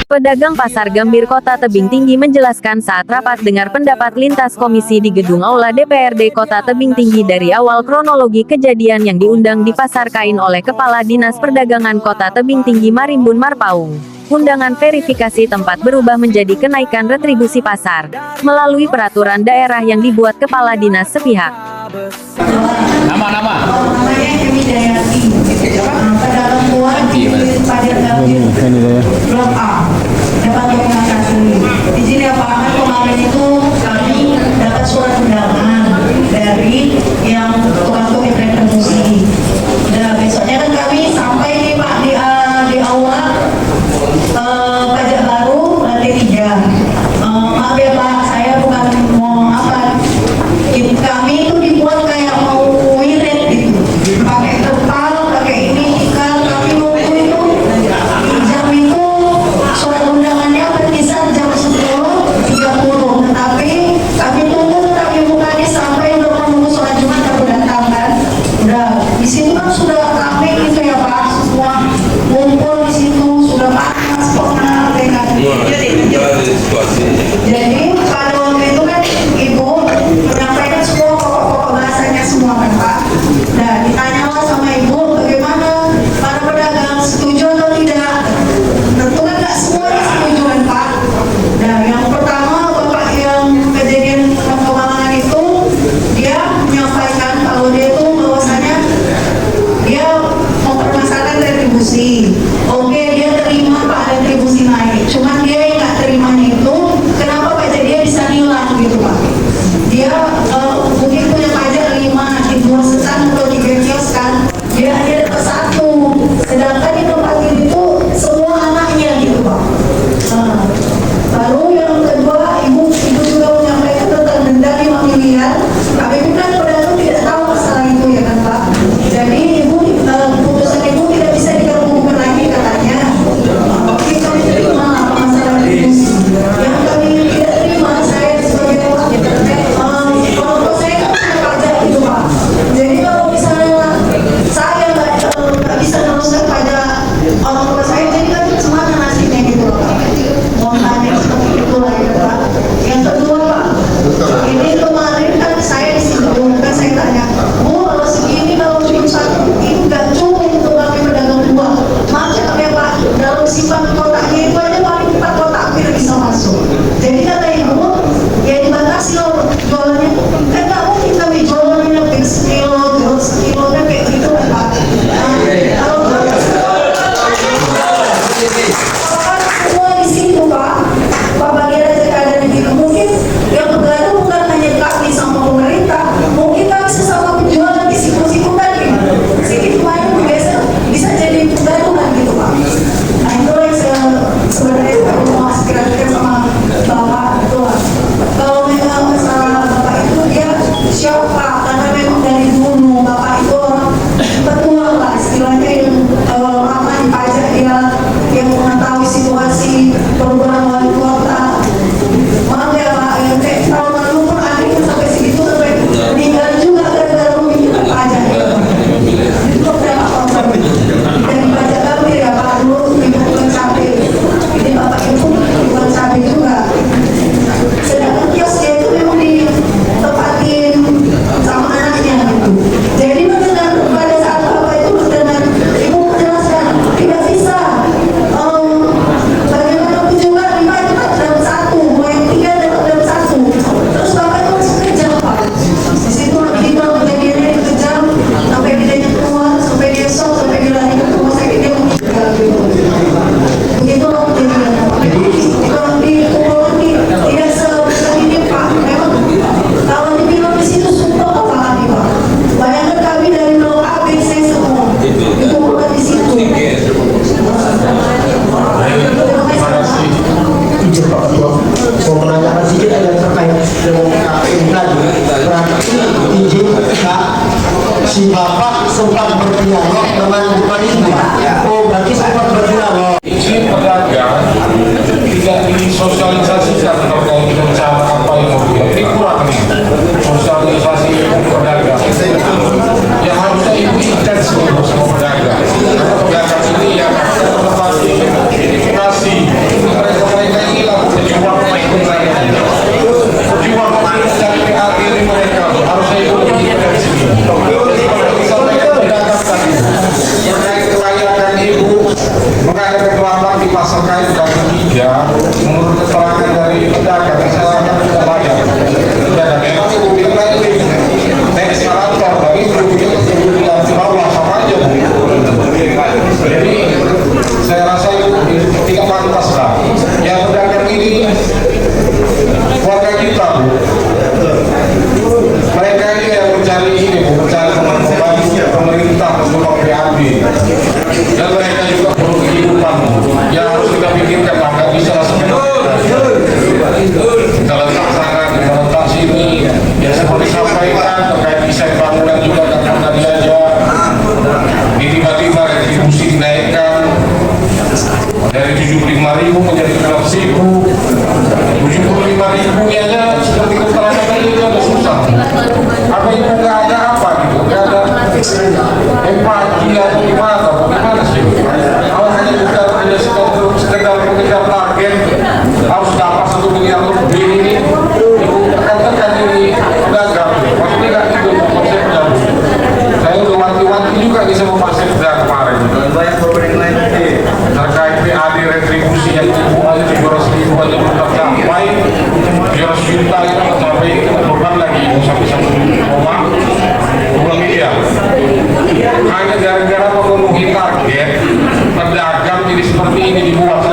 Pedagang Pasar Gambir Kota Tebing Tinggi menjelaskan saat rapat dengar pendapat lintas komisi di gedung Aula DPRD Kota Tebing Tinggi dari awal kronologi kejadian yang diundang di Pasar Kain oleh Kepala Dinas Perdagangan Kota Tebing Tinggi Marimbun Marpaung. Undangan verifikasi tempat berubah menjadi kenaikan retribusi pasar, melalui peraturan daerah yang dibuat Kepala Dinas sepihak. Nama-nama. Namanya Hemidayati. Pedagang buah di Pasar Gambir Blok A. Dapat terima kasih. Di sini ya Pak, kan kemarin itu kami dapat surat undangan dari yang tukang retribusi. Dan besoknya kan kami sampai nih Pak di aula pajak baru lantai 3. Maaf ya Pak, saya bukan mau apa. Kami itu dibuat kayak mau wirid gitu, pakai terpal, pakai ini ikan. Kami nunggu itu jam itu surat undangannya berkisar jam 10.30, tetapi kami tunggu tapi bukannya sampai untuk menunggu sholat Jumat baru datang kan. Udah di situ kan sudah ramai gitu ya Pak, semua ngumpul di situ, sudah panas pokoknya dengan jadi pada waktu itu kan Ibu menyampaikan semua pokok-pokok bahasanya semua kan Pak. Nah ditanyalah sama Ibu bagaimana para pedagang setuju atau tidak. Tentu kan nggak semuanya setuju kan Pak. Nah yang pertama Bapak yang kejadian pengembangan itu dia menyampaikan kalau dia itu bahwasanya dia mempermasalahkan retribusi. Oke dia terima Pak retribusi naik, cuman dia yang nggak terimanya itu kenapa pajak dia bisa hilang gitu Pak. Dia mungkin punya pajak 5 di 2 setan atau 3 kios kan, dia hanya dapat 1, sedangkan di tempat itu semua anaknya gitu Pak. Lalu yang kedua Ibu juga menyampaikan tentang denda 5 miliar, tapi bukan pedagang tidak tahu masalah itu ya kan Pak. Jadi Ibu keputusan Ibu tidak bisa digabungkan lagi katanya. Oke kami terima masalah itu. Yang kami tidak terima saya sebagai kalau saya kan punya pajak itu Pak. Jadi kalau misalnya saya nggak bisa neruskan pajak orang tua saya, jadi kan semana nasibnya gitu loh Pak. Mohon tanya seperti itu lah ya Pak. Yang kedua Pak, ini kemarin kan saya disinggung, kan saya tanya, Bu kalau segini kalau cuma 1 ini nggak cukup untuk kami pedagang buah. Macam ya Pak, dalam simpan kotaknya itu aja paling 4 kotak hampir bisa masuk. Jadi kata Ibu, ya dibatasi loh jualannya. Kan nggak mungkin kami jualannya sampai sekilo, jual sekilo, kan kayak gitu kan Pak. Kalau semua di situ Pak, Pak bagi aja keadaan gitu. Mungkin yang bergada bukan hanya kami sama pemerintah, mungkin kami sesama penjual di siku-siku tadi. Sedikit main biasa bisa jadi perdagangan gitu Pak. Nah itu yang sebenarnya saya mau aspirasikan sama Bapak itu lah. Kalau memang masalah Bapak itu dia siapa, karena memang dari dulu Bapak itu orang petua lah istilahnya yang aman pajak, dia yang mengetahui situasi perubahan wali kota. Maaf ya Pak, yang kayak tahun lalu pun ada yang sampai segitu sampai meninggal juga gara-gara meminta pajak ya Pak. Itu berapa orang dari pajak Gambir ya Pak, dulu bukan cabai, ini Bapak itu bukan cabai juga. Sedangkan kiosnya itu memang ditempatin sama anaknya gitu. Jadi mendengar pada saat Bapak itu mendengar Ibu menjelaskan tidak bisa. Bagaimanapun juga 5 itu dapat 1, mau yang 3 dapat 1. Terus Bapak itu langsung kejam Pak. Di situ dibilang kejadiannya dikejam sampai gedenya keluar, sampai dia shock, sampai dia lari ke rumah sakit, dia meninggal gitu. Begitu loh kejadiannya Pak. Kalau dikumpul lagi tidak sebesar ini Pak. Memang kalau dibilang di situ sumpah apa kami Pak. Bayangkan kami dari Blok A, B, C semua dikumpulkan di situ. Izin Pak Ketua, mau menanyakan sedikit yang terkait dengan KPU tadi. Berarti izin Kak, si Bapak sempat berdialog dengan Bapak Ibu. Oh berarti sempat berdialog. Izin pedagang tidak disosialisasikan terkait dengan cara apa yang mau dia. Ini kurang nih sosialisasi pedagang. Yang harusnya Ibu intens sama pedagang. Karena pedagang ini yang tempat edukasi terkait dengan ketiga, menurut keterangan dari pedagang yang saya tidak layak. Dan memang ibu bilang lagi, naik eskalator, tapi ibu bilang di bawah sama aja. Jadi saya rasa itu tidak pantas lah. Yang pedagang ini warga kita, Bu. Mereka ini yang mencari ini, Bu, mencari membantu pemerintah untuk PAB. Dan mereka juga perlu kehidupan yang harus kita pikirkan, maka bisa kita letak sana, kita letak sini, ya seperti sampaikan terkait desain bangunan juga kan tadi aja. Ini tiba-tiba retribusi dinaikkan dari 75.000 menjadi 100.000. 75.000 nya aja seperti keterangan tadi itu agak susah. Apa itu nggak ada apa gitu, nggak ada empati atau gimana sih? Kalau hanya sekedar mengejar target harus dapat 1 miliar lebih ini, itu tekan ini pedagang. Maksudnya nggak gitu konsepnya. Saya udah wanti-wanti juga bisa memasif kemarin. Terkait PAD retribusi yang ibu aja 700.000 aja belum tercapai, 700 juta itu tercapai, beban lagi sampai 1,2 miliar. Hanya gara-gara memenuhi target, pedagang jadi seperti ini dibuat